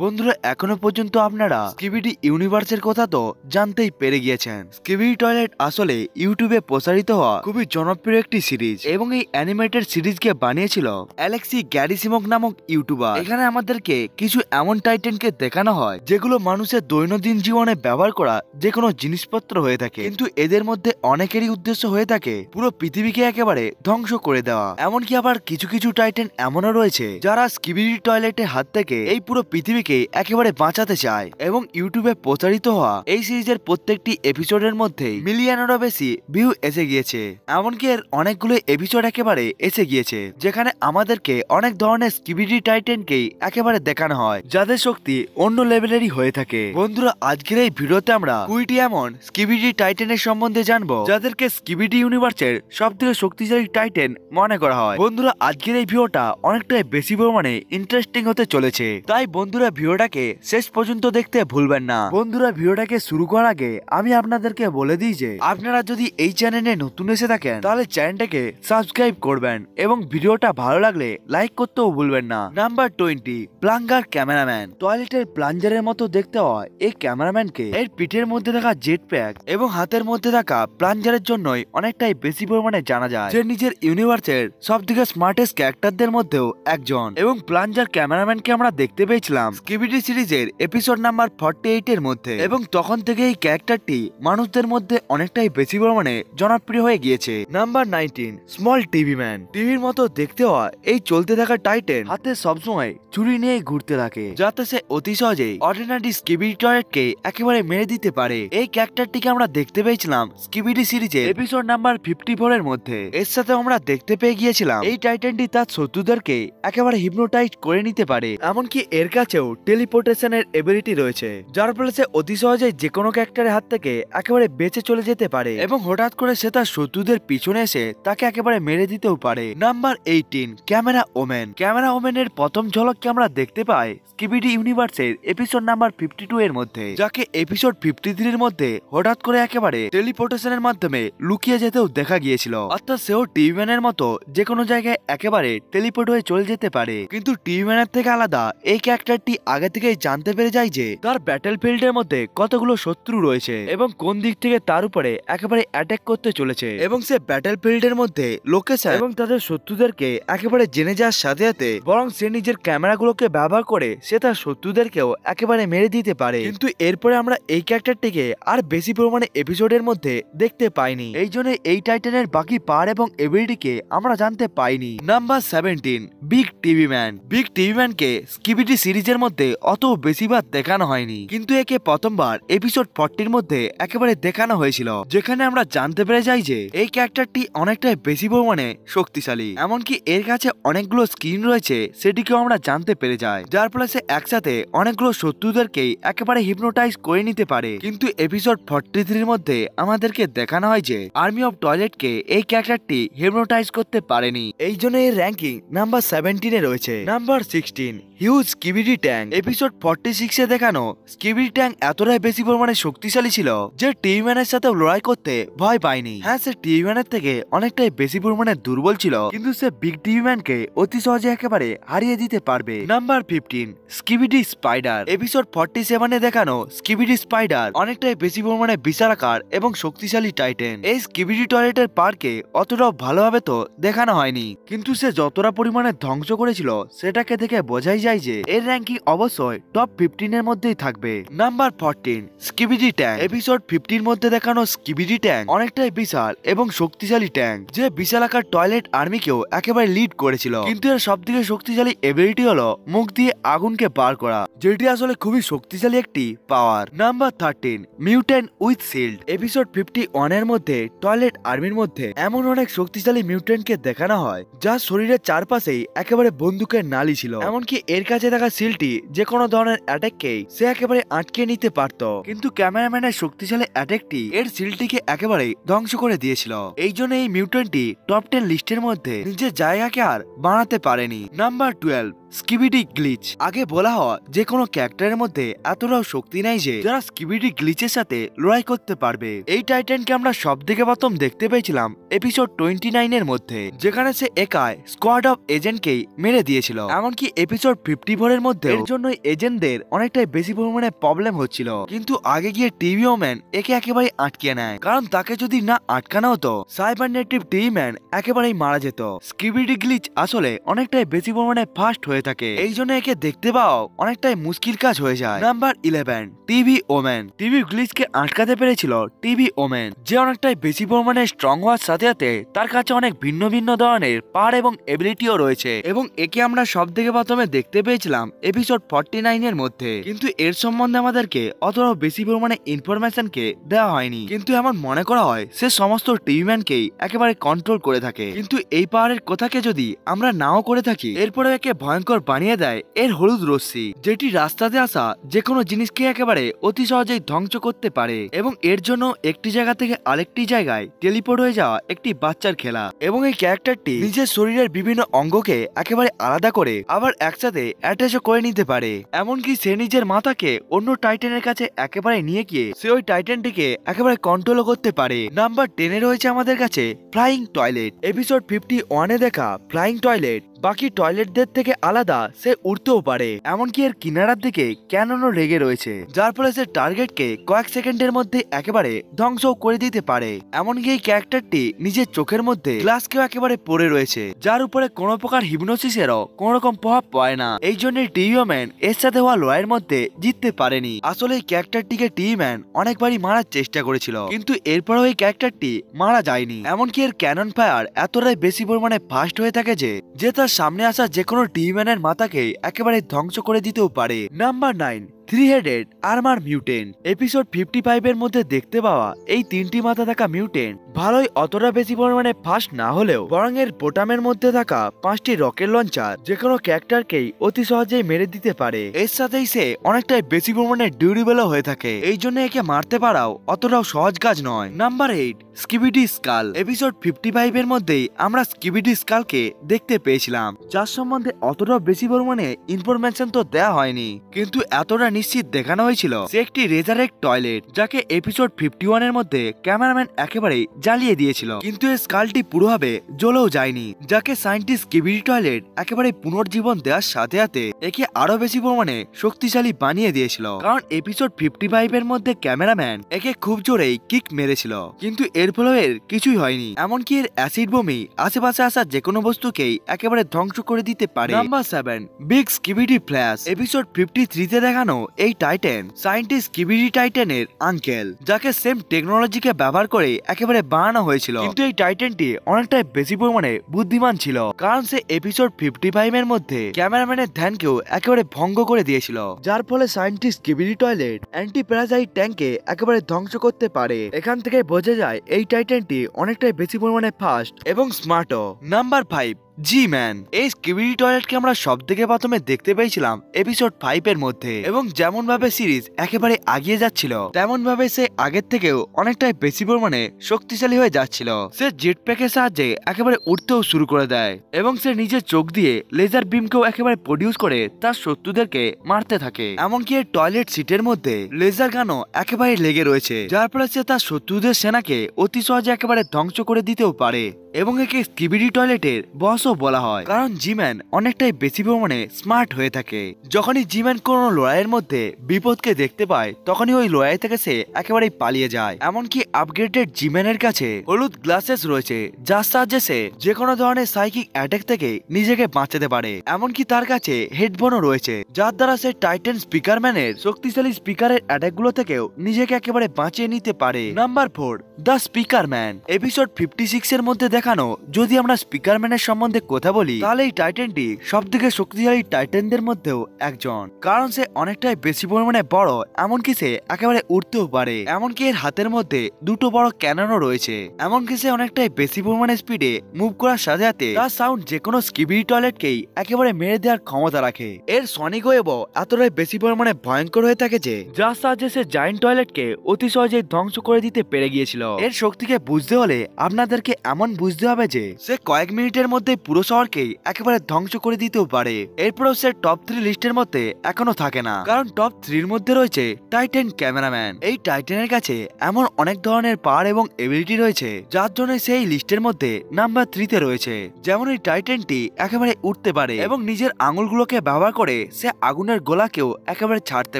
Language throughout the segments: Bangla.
বন্ধুরা এখনো পর্যন্ত আপনারা স্কিবিডি ইউনিভার্সের কথা তো জানতেই পেরে গিয়েছেন। স্কিবিডি টয়লেট আসলে ইউটিউবে প্রচারিত হওয়া খুবই জনপ্রিয় একটি সিরিজ এবং এই অ্যানিমেটেড সিরিজকে বানিয়েছিল অ্যালেক্সি গ্যারিসিমক নামক ইউটিউবার। এখানে আমাদেরকে কিছু এমন টাইটেনকে দেখানো হয় যেগুলো মানুষের দৈনন্দিন জীবনে ব্যবহার করা যে কোনো জিনিসপত্র হয়ে থাকে, কিন্তু এদের মধ্যে অনেকেরই উদ্দেশ্য হয়ে থাকে পুরো পৃথিবীকে একেবারে ধ্বংস করে দেওয়া। এমনকি আবার কিছু কিছু টাইটেন এমনও রয়েছে যারা স্কিবিডি টয়লেটের হাত থেকে এই পুরো পৃথিবীকে একেবারে বাঁচাতে চায়। এবং ইউটিউবে প্রচারিত হওয়া এই সিরিজের প্রত্যেকটি এপিসোডের মধ্যে মিলিয়নেরও বেশি ভিউ এসে গিয়েছে। এমনকি এর অনেকগুলো এপিসোড একেবারে এসে গিয়েছে যেখানে আমাদেরকে অনেক ধরনের স্কিবিডি টাইটেনকেই একেবারে দেখানো হয় যাদের শক্তি অন্য লেভেলেরই হয়ে থাকে। বন্ধুরা আজকের এই ভিডিওতে আমরা 20টি এমন স্কিবিডি টাইটেনের সম্বন্ধে জানবো যাদেরকে স্কিবিডি ইউনিভার্সের সবথেকে শক্তিশালী টাইটেন মনে করা হয়। বন্ধুরা আজকের এই ভিডিওটা অনেকটাই বেশি পরিমাণে ইন্টারেস্টিং হতে চলেছে, তাই বন্ধুরা ভিডিওটাকে শেষ পর্যন্ত দেখতে ভুলবেন না। বন্ধুরা ভিডিওটাকে শুরু করার আগে আমি আপনাদেরকে বলে দিই যে আপনারা যদি এই চ্যানেলে নতুন এসে থাকেন তাহলে চ্যানেলটাকে সাবস্ক্রাইব করবেন এবং ভিডিওটা ভালো লাগলে লাইক করতেও ভুলবেন না। Number 20, plunger cameraman. টয়লেটের প্লাঞ্জারের মতো দেখতে হয় এই ক্যামেরাম্যানকে এর পিঠের মধ্যে থাকা জেট প্যাক এবং হাতের মধ্যে থাকা প্লাঞ্জারের জন্যই অনেকটাই বেশি পরিমাণে জানা যায়। যে নিজের ইউনিভার্সের সবথেকে স্মার্টেস্ট ক্যারেক্টারদের মধ্যেও একজন। এবং প্লাঞ্জার ক্যামেরাম্যানকে আমরা দেখতে পেয়েছিলাম স্কিবিডি সিরিজের এপিসোড নাম্বার 48 এর মধ্যে, এবং তখন থেকে এই ক্যারেক্টারটি মানুষদের মধ্যে অনেকটাই বেশি পরিমাণে জনপ্রিয় হয়ে গিয়েছে। Number 19, small TV man. টিভির মতো দেখতে হয় এই চলতে থাকা টাইটেন হাতে সবসময় ছুরি নিয়ে ঘুরতে থাকে যাতে সে অতি সহজেই অর্ডিনারি স্কিবিডি টয়লেটকে একেবারে মেরে দিতে পারে। এই ক্যারেক্টারটিকে আমরা দেখতে পেয়েছিলাম স্কিবিডি সিরিজের এপিসোড নাম্বার 54 এর মধ্যে। এর সাথে আমরা দেখতে পেয়ে গিয়েছিলাম এই টাইটেনটি তার শত্রুদেরকে একেবারে হিপনোটাইজ করে নিতে পারে। এমনকি এর কাছেও টেলিপোর্টেশনের এবিলিটি রয়েছে যার ফলে সে অতি সহজেই যে কোনো ক্যারেক্টারের হাত থেকে একেবারে বেঁচে চলে যেতে পারে এবং হঠাৎ করে সে তার শত্রুদের পিছনে এসে তাকে একেবারে মেরে দিতেও পারে। Number 18, camera women. ক্যামেরা ওমেনের প্রথম ঝলককে আমরা দেখতে পাই স্কিবিডি ইউনিভার্সের এপিসোড নাম্বার 52 এর মধ্যে, যাকে এপিসোড 53 এর মধ্যে হঠাৎ করে একেবারে টেলিপোর্টেশনের মাধ্যমে লুকিয়ে যেতেও দেখা গিয়েছিল। অর্থাৎ সেও টিভি ম্যানের মতো যে কোনো জায়গায় একেবারে টেলিপোর্ট হয়ে চলে যেতে পারে। কিন্তু টিভি ম্যানের থেকে আলাদা এই ক্যারেক্টারটি আগে থেকেই জানতে পেরে যায় যে তার ব্যাটেল ফিল্ডের মধ্যে কতগুলো শত্রু রয়েছে এবং কোন দিক থেকে তার উপরে একেবারে অ্যাটাক করতে চলেছে, এবং সে ব্যাটেল ফিল্ডের মধ্যে লোকেশন এবং তাদের শত্রুদেরকে একেবারে জেনে যাওয়ার সাথে সাথে বরং সে নিজের ক্যামেরাগুলোকে ব্যবহার করে সে তার শত্রুদেরকেও একেবারে মেরে দিতে পারে। কিন্তু এরপরে আমরা এই ক্যারেক্টারটিকে আর বেশি পরিমাণে এপিসোডের মধ্যে দেখতে পাইনি, এই জন্য এই টাইটেনের বাকি পাওয়ার এবং এবিলিটিকে আমরা জানতে পাইনি। Number 17, big TV man. Big TV ম্যানকে স্কিবিডি সিরিজের মধ্যে অত বেশিবার দেখানো হয়নি, কিন্তু একে প্রথমবার এপিসোড 40 মধ্যে একেবারে দেখানো হয়েছিল, যেখানে আমরা জানতে পেরে যাই যে এই ক্যারেক্টারটি অনেকটাই বেশি পরিমাণে শক্তিশালী। এমনকি এর কাছে অনেকগুলো স্কিন রয়েছে সেটিকেও আমরা জানতে পেরে যাই, যার ফলে সে একসাথে অনেকগুলো শত্রুদেরকেই একেবারে হিপনোটাইজ করে নিতে পারে। কিন্তু এপিসোড 43 এর মধ্যে আমাদেরকে দেখানো হয় যে আর্মি অফ টয়লেটকে এই ক্যারেক্টারটি হিপনোটাইজ করতে পারেনি, এই জন্য এর র্যাঙ্কিং নাম্বার 17 এ রয়েছে। Number 16, huge skibidi tank. Episode 46 এ দেখানো স্কিবিডি ট্যাঙ্ক এতটাই বেশি পরিমাণে শক্তিশালী ছিল যে টিভি ম্যানের সাথে লড়াই করতে ভয় পায়নি। হ্যাঁ, সে টিভি ম্যানের থেকে অনেকটাই বেশি পরিমাণে দুর্বল ছিল, কিন্তু সে বিগ টিভি ম্যানকে অতি সহজে একেবারে হারিয়ে দিতে পারবে। Number 15, skibidi spider. এপিসোড 47 এ দেখানো স্কিবিডি স্পাইডার অনেকটাই বেশি পরিমাণে বিশালাকার এবং শক্তিশালী টাইটেন। এই স্কিবিডি টয়লেটের পার্কে অতটাও ভালোভাবে তো দেখানো হয়নি, কিন্তু সে যতটা পরিমাণে ধ্বংস করেছিল সেটাকে দেখে বোঝাই যায় যে এর র্যাঙ্কিং অবশ্যই টপ 15 এর মধ্যেই থাকবে। Number 14, skibidi tank. এপিসোড 50 মধ্যে দেখানো স্কিবিডি ট্যাঙ্ক অনেকটাই বিশাল এবং শক্তিশালী ট্যাঙ্ক, যে বিশালাকার টয়লেট আর্মিকেও একেবারে লিড করেছিল। কিন্তু এর সবথেকে শক্তিশালী এবিলিটি হলো মুখ দিয়ে আগুনকে বার করা, যেটি আসলে খুবই শক্তিশালী একটি power. Number 13, mutant with shield. Episode 51 এর মধ্যে টয়লেট আর্মির মধ্যে এমন অনেক শক্তিশালী মিউট্যান্টকে দেখানো হয় যার শরীরের চারপাশেই একেবারে বন্দুকের নালি ছিল। এমনকি এর কাছে থাকা শিল্ডটি যে কোনো ধরনের অ্যাটাককেই সে একেবারে আটকে নিতে পারত, কিন্তু ক্যামেরাম্যানের শক্তিশালী অ্যাটাকটি এর শিল্ডটিকে একেবারে ধ্বংস করে দিয়েছিল। এই জন্য এই মিউট্যান্টটি টপ 10 লিস্টের মধ্যে নিজের জায়গাকে আর বানাতে পারেনি। Number 12, skibidi glitch. আগে বলা হয় যে কোনো ক্যারেক্টারের মধ্যে এতটাও শক্তি নাই যে যারা স্কিবিডি গ্লিচের সাথে লড়াই করতে পারবে। এই টাইটানকে আমরা সব থেকে প্রথম দেখতে পেয়েছিলাম এপিসোড 29 এর মধ্যে, যেখানে সে একাই স্কোয়াড অফ এজেন্টকেই মেরে দিয়েছিল। এমনকি এপিসোড 54 এর মধ্যে এর জন্য এজেন্টদের অনেকটাই বেশি পরিমাণে প্রবলেম হচ্ছিল, কিন্তু আগে গিয়ে টিভি ওম্যান একে একেবারে আটকে নেয়, কারণ তাকে যদি না আটকানো হতো সাইবারনেটিভ টিভি ম্যান একেবারেই মারা যেত। স্কিবিডি গ্লিচ আসলে অনেকটাই বেশি পরিমাণে ফাস্ট হয়ে থাকে, এই জন্য একে দেখতে পাওয়া অনেকটাই মুশকিল কাজ হয়ে যায়। Number 11, TV woman. টিভি গ্লিচকে আটকাতে পেরেছিল টিভি ওম্যান, যে অনেকটাই বেশি পরিমাণে স্ট্রং হওয়ার সাথে সাথে তার কাছে অনেক ভিন্ন ভিন্ন ধরনের পাওয়ার এবং এবিলিটিও রয়েছে, এবং একে আমরা সব থেকে প্রথমে দেখতে পেয়েছিলাম এপিসোড 49 এর মধ্যে। কিন্তু এর সম্বন্ধে আমাদেরকে অতটাও বেশি পরিমাণে ইনফরমেশনকে দেওয়া হয়নি, কিন্তু এমন মনে করা হয় সে সমস্ত টিভি ম্যানকেই একেবারে কন্ট্রোল করে থাকে। কিন্তু এই পাওয়ারের কথাকে যদি আমরা নাও করে থাকি, এরপরে একে ভয়ঙ্কর বানিয়ে দেয় এর হলুদ রশ্মি, যেটি রাস্তাতে আসা যে কোনো জিনিসকে একেবারে অতি সহজেই ধ্বংস করতে পারে, এবং এর জন্য একটি জায়গা থেকে আরেকটি জায়গায় টেলিপোর্ট হয়ে যাওয়া একটি বাচ্চার খেলা। এবং এই ক্যারেক্টারটি নিজের শরীরের বিভিন্ন অঙ্গকে একেবারে আলাদা করে আবার একসাথে অ্যাটাচও করে নিতে পারে। এমনকি সে নিজের মাথাকে অন্য টাইটানের কাছে একেবারে নিয়ে গিয়ে সে ওই টাইটানটিকে একেবারে কন্ট্রোলও করতে পারে। নাম্বার 10 রয়েছে আমাদের কাছে ফ্লাইং টয়লেট। এপিসোড 51 এ দেখা ফ্লাইং টয়লেট বাকি টয়লেটদের থেকে আলাদা, সে উড়তেও পারে, এমনকি এর কিনারার দিকে ক্যাননও লেগে রয়েছে, যার ফলে সে টার্গেটকে কয়েক সেকেন্ডের মধ্যে একেবারে ধ্বংসও করে দিতে পারে। এমনকি এই ক্যারেক্টারটি নিজের চোখের মধ্যে গ্লাসকেও একেবারে পড়ে রয়েছে, যার উপরে কোনো প্রকার হিপনোসিসেরও কোনো রকম প্রভাব পড়ে না। এই জন্য টিভি ম্যান এর সাথে হওয়া লড়াইয়ের মধ্যে জিততে পারেনি। আসলে এই ক্যারেক্টারটিকে টিভি ম্যান অনেকবারই মারার চেষ্টা করেছিল, কিন্তু এরপরেও এই ক্যারেক্টারটি মারা যায়নি। এমনকি এর ক্যানন ফায়ার এতটাই বেশি পরিমাণে ফাস্ট হয়ে থাকে যে তার সামনে আসা যে কোনো টিভি ম্যানের মাথাকে একেবারে ধ্বংস করে দিতেও পারে। নাম্বার 9, 3-হেডেড আর্মার মিউটেন্ট। এপিসোড 55 এর মধ্যে দেখতে পাওয়া এই তিনটি মাথা থাকা মিউটেন্ট ভালোই অতটা বেশি পরিমাণে ফাস্ট না হলেও বরং এর বোটামের মধ্যে থাকা 5টি রকেট লঞ্চার যে কোনো ক্যারেক্টারকেই অতি সহজেই মেরে দিতে পারে। এর সাথেই সে অনেকটাই বেশি পরিমাণে ডিউরেবলও হয়ে থাকে, এই জন্য একে মারতে পারাও অতটাও সহজ কাজ নয়। Number 8, skibidi skull. এপিসোড 55 এর মধ্যেই আমরা স্কিবিডি স্কালকে দেখতে পেয়েছিলাম, যার সম্বন্ধে অতটাও বেশি পরিমাণে ইনফরমেশন তো দেওয়া হয়নি, কিন্তু এতটা নিশ্চিত দেখানো হয়েছিল সে একটি রেজারেক্ট টয়লেট, যাকে এপিসোড 51 এর মধ্যে ক্যামেরাম্যান একেবারেই জ্বালিয়ে দিয়েছিল, কিন্তু এই স্কালটি পুরোভাবে জ্বলেও যায়নি, যাকে সায়েন্টিস্ট স্কিবিডি টয়লেট একেবারে পুনর্জীবন দেওয়ার সাথে সাথে একে আরো বেশি পরিমাণে শক্তিশালী বানিয়ে দিয়েছিল। কারণ এপিসোড 55 এর মধ্যে ক্যামেরাম্যান একে খুব জোরেই কিক মেরেছিল, কিন্তু এর ফলে এর কিছুই হয়নি। এমনকি এর অ্যাসিড বমি আশেপাশে আসা যে কোনো বস্তুকেই একেবারে ধ্বংস করে দিতে পারে। Number 7, big skibidi flash. Episode 53 তে দেখানো এই টাইটান সায়েন্টিস্ট স্কিবিডি টাইটানের আঙ্কেল, যাকে সেম টেকনোলজিকে ব্যবহার করে একেবারে বানানো হয়েছিল, কিন্তু এই টাইটানটি অনেকটাই বেশি পরিমাণে বুদ্ধিমান ছিল, কারণ সে এপিসোড 55 এর মধ্যে ক্যামেরাম্যানের ধ্যানকেও একেবারে ভঙ্গ করে দিয়েছিল, যার ফলে scientist skibidi toilet anti Parasite ট্যাঙ্কে একেবারে ধ্বংস করতে পারে। এখান থেকে বোঝা যায় এই টাইটানটি অনেকটাই বেশি পরিমাণে ফাস্ট এবং স্মার্টও। নাম্বার 5, জি ম্যান। এই স্কিবিডি টয়লেটকে আমরা সব থেকে প্রথমে দেখতে পেয়েছিলাম এপিসোড 5 এর মধ্যে, এবং যেমন ভাবে সিরিজ একেবারে আগিয়ে যাচ্ছিল তেমন ভাবে সে আগের থেকেও অনেকটাই বেশি পরিমাণে শক্তিশালী হয়ে যাচ্ছিল। সে জেট প্যাকের সাহায্যে একেবারে উঠতেও শুরু করে দেয়, এবং সে নিজের চোখ দিয়ে লেজার বিমকেও একেবারে প্রডিউস করে তার শত্রুদেরকে মারতে থাকে। এমনকি এর টয়লেট সিটের মধ্যে লেজার গানও একেবারে লেগে রয়েছে, যার ফলে সে তার শত্রুদের সেনাকে অতি সহজে একেবারে ধ্বংস করে দিতেও পারে, এবং একে স্কিবিডি টয়লেটের বসও বলা হয়, কারণ জিম্যান অনেকটাই বেশি পরিমাণে স্মার্ট হয়ে থাকে। যখনই জিম্যান কোনো লড়াইয়ের মধ্যে বিপদকে দেখতে পায়, তখনই ওই লড়াই থেকে সে একেবারেই পালিয়ে যায়। এমনকি আপগ্রেডেড জিম্যানের কাছে হলুদ গ্লাসেস রয়েছে, যার সাহায্যে সে যে কোনো ধরনের সাইকিক অ্যাটাক থেকে নিজেকে বাঁচাতে পারে। এমনকি তার কাছে হেডফোনও রয়েছে, যার দ্বারা সে টাইটান স্পিকারম্যানের শক্তিশালী স্পিকারের অ্যাটাকগুলো থেকেও নিজেকে একেবারে বাঁচিয়ে নিতে পারে। Number 4, the স্পিকারম্যান। এপিসোড 56 এর মধ্যে দেখানো যদি আমরা স্পিকারম্যানের সম্বন্ধে কথা বলি, তাহলে এই টাইটানটি সব থেকে শক্তিশালী টাইটানদের মধ্যেও একজন, কারণ সে অনেকটাই বেশি পরিমাণে বড়, এমনকি সে একেবারে উঠতেও পারে। এমনকি এর হাতের মধ্যে দুটো বড় ক্যাননও রয়েছে, এমনকি সে অনেকটাই বেশি পরিমাণে স্পিডে মুভ করার সাথে সাথে তার সাউন্ড যে কোনো স্কিবিডি টয়লেটকেই একেবারে মেরে দেওয়ার ক্ষমতা রাখে। এর সনিক ওয়েবও এতটাই বেশি পরিমাণে ভয়ঙ্কর হয়ে থাকে যে যার সাহায্যে সে জায়ান্ট টয়লেটকে অতি সহজেই ধ্বংস করে দিতে পেরে গিয়েছিল। এর শক্তিকে বুঝতে হলে আপনাদেরকে এমন বুঝতে হবে যে সে কয়েক মিনিটের মধ্যে পুরো শহরকেই একেবারে ধ্বংস করে দিতেও পারে। এরপরেও সে টপ 3 লিস্টের মধ্যে এখনো থাকে না, কারণ টপ 3 এর মধ্যে রয়েছে টাইটান ক্যামেরাম্যান। এই টাইটানের কাছে এমন অনেক ধরনের পাওয়ার এবং এবিলিটি রয়েছে যার জন্য সেই লিস্টের মধ্যে নাম্বার 3 তে রয়েছে। যেমন এই টাইটানটি একেবারে উঠতে পারে এবং নিজের আঙুলগুলোকে ব্যবহার করে সে আগুনের গোলাকেও একেবারে ছাড়তে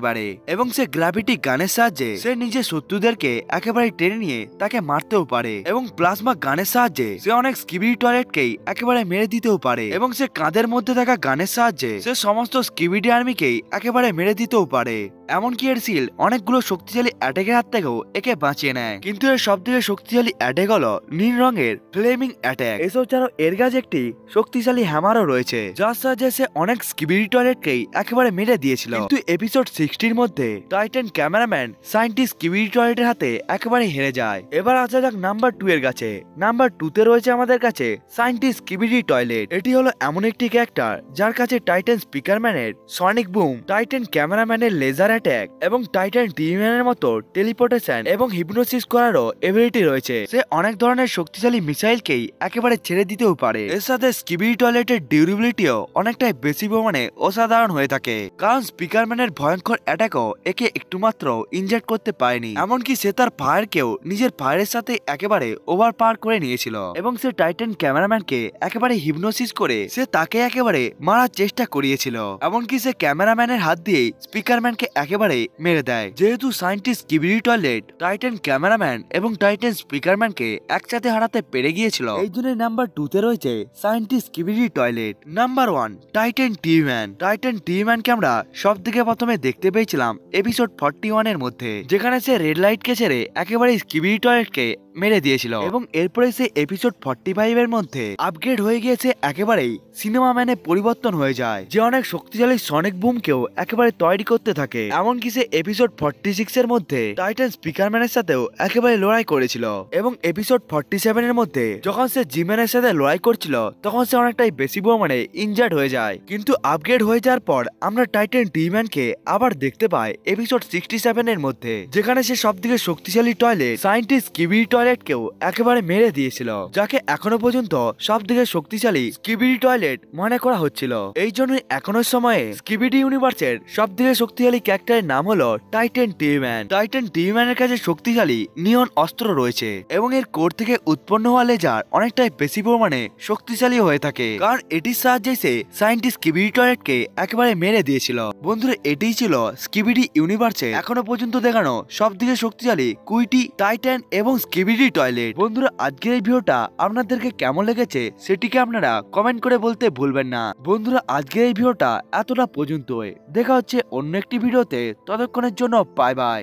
পারে, এবং সে গ্র্যাভিটি গানের সাহায্যে সে নিজের শত্রুদেরকে একেবারে টেনে নিয়ে তাকে মারতেও পারে, এবং প্লাজমা গানের সাহায্যে সে অনেক স্কিবিডি টয়লেটকেই একেবারে মেরে দিতেও পারে, এবং সে কাঁধের মধ্যে থাকা গানের সাহায্যে সে সমস্ত স্কিবিডি আর্মিকেই একেবারে মেরে দিতেও পারে। এমনকি এর সিল অনেকগুলো শক্তিশালী অ্যাটাকের হাত থেকেও একে বাঁচিয়ে নেয়। কিন্তু এর সব থেকে শক্তিশালী অ্যাটাক হলো নীল রঙের ফ্লেমিং অ্যাটাক। এসব ছাড়াও এর কাছে একটি শক্তিশালী হ্যামারও রয়েছে যার সাহায্যে সে অনেক স্কিবিডি টয়লেটকেই একেবারে মেরে দিয়েছিল। কিন্তু এপিসোড 60 এর মধ্যে টাইটান ক্যামেরাম্যান সায়েন্টিস্ট স্কিবিডি টয়লেটের হাতে একেবারে হেরে যায়। এবার আসা যাক নাম্বার 2 এর কাছে। নাম্বার 2 তে রয়েছে আমাদের কাছে সায়েন্টিস্ট স্কিবিডি টয়লেট। এটি হলো এমন একটি ক্যারেক্টার যার কাছে টাইটান স্পিকারম্যানের সনিক বুম, টাইটান ক্যামেরাম্যানের লেজার অ্যাটাক এবং টাইটান টিম্যানের মতো টেলিপোর্টেশন এবং হিপনোসিস করারও এবিলিটি রয়েছে। সে অনেক ধরনের শক্তিশালী মিসাইলকেই একেবারে ছেড়ে দিতেও পারে। এর সাথে স্কিবিডি টয়লেটের ডিউরেবিলিটিও অনেকটাই বেশি পরিমাণে অসাধারণ হয়ে থাকে, কারণ স্পিকারম্যানের ভয়ঙ্কর অ্যাটাকও একে একটুমাত্র ইনজেক্ট করতে পারেনি। এমনকি সে তার ফায়ারকেও নিজের ফায়ারের সাথে একেবারে ওভার পাওয়ার করে নিয়েছিল, এবং সে টাইটান ক্যামেরাম্যানকে একেবারে হিপনোসিস করে সে তাকে একেবারে মারার চেষ্টা করিয়েছিল। এমনকি সে ক্যামেরাম্যানের হাত দিয়েই স্পিকারম্যানকে একেবারে মেরে দেয়। যেহেতু scientist skibidi toilet Titan cameraman এবং টাইটান স্পিকারম্যানকে একসাথে হারাতে পেরে গিয়েছিল, এই জন্য নাম্বার 2 তে রয়েছে scientist skibidi toilet. Number 1 titan TV man. Titan টিম্যানকে আমরা সব থেকে প্রথমে দেখতে পেয়েছিলাম এপিসোড 41 এর মধ্যে, যেখানে সে রেড লাইটকে ছেড়ে একেবারে স্কিবিডি টয়লেটকে মেরে দিয়েছিল, এবং এরপরে সে এপিসোড 45 এর মধ্যে আপগ্রেড হয়ে গিয়েছে একেবারেই সিনেমা ম্যানে পরিবর্তন হয়ে যায়, যে অনেক শক্তিশালী সনিক বুমকেও একেবারে তৈরি করতে থাকে। এমনকি সে এপিসোড 46 এর মধ্যে টাইটান স্পিকারম্যানের সাথেও একেবারে লড়াই করেছিল, এবং এপিসোড 47 এর মধ্যে যখন সে জিম্যানের সাথে লড়াই করছিল তখন সে অনেকটাই বেশি পরিমাণে ইনজার্ড হয়ে যায়। কিন্তু আপগ্রেড হয়ে যাওয়ার পর আমরা টাইটান টিম্যানকে আবার দেখতে পাই এপিসোড 67 এর মধ্যে, যেখানে সে সবথেকে শক্তিশালী টয়লেট সায়েন্টিস্ট স্কিবিডি টয়লেটকেও একেবারে মেরে দিয়েছিল, যাকে এখনো পর্যন্ত সবথেকে শক্তিশালী স্কিবিডি টয়লেট মনে করা হচ্ছিল। এই জন্যই এখনো সময়ে স্কিবিডি ইউনিভার্সের সবথেকে শক্তিশালী ক্যারেক্টারের নাম হলো টাইটান টিম্যান। টাইটান টিম্যানের কাছে শক্তিশালী নিয়ন অস্ত্র রয়েছে, এবং এর কোর থেকে উৎপন্ন হওয়া লেজার অনেকটাই বেশি পরিমাণে শক্তিশালী হয়ে থাকে, কারণ এটির সাহায্যে সে সায়েন্টিস্ট স্কিবিডি টয়লেটকে একেবারে মেরে দিয়েছিল। বন্ধুরা, এটিই ছিল স্কিবিডি ইউনিভার্সে এখনো পর্যন্ত দেখানো সবথেকে শক্তিশালী কুইটি, টাইটান এবং স্কিবিডি টয়লেট। বন্ধুরা, আজকের এই ভিডিওটা আপনাদেরকে কেমন লেগেছে সেটিকে আপনারা কমেন্ট করে বলতে ভুলবেন না। বন্ধুরা, আজকের এই ভিডিওটা এতটা পর্যন্তই। দেখা হচ্ছে অন্য একটি ভিডিওতে, ততক্ষণের জন্য বাই বাই।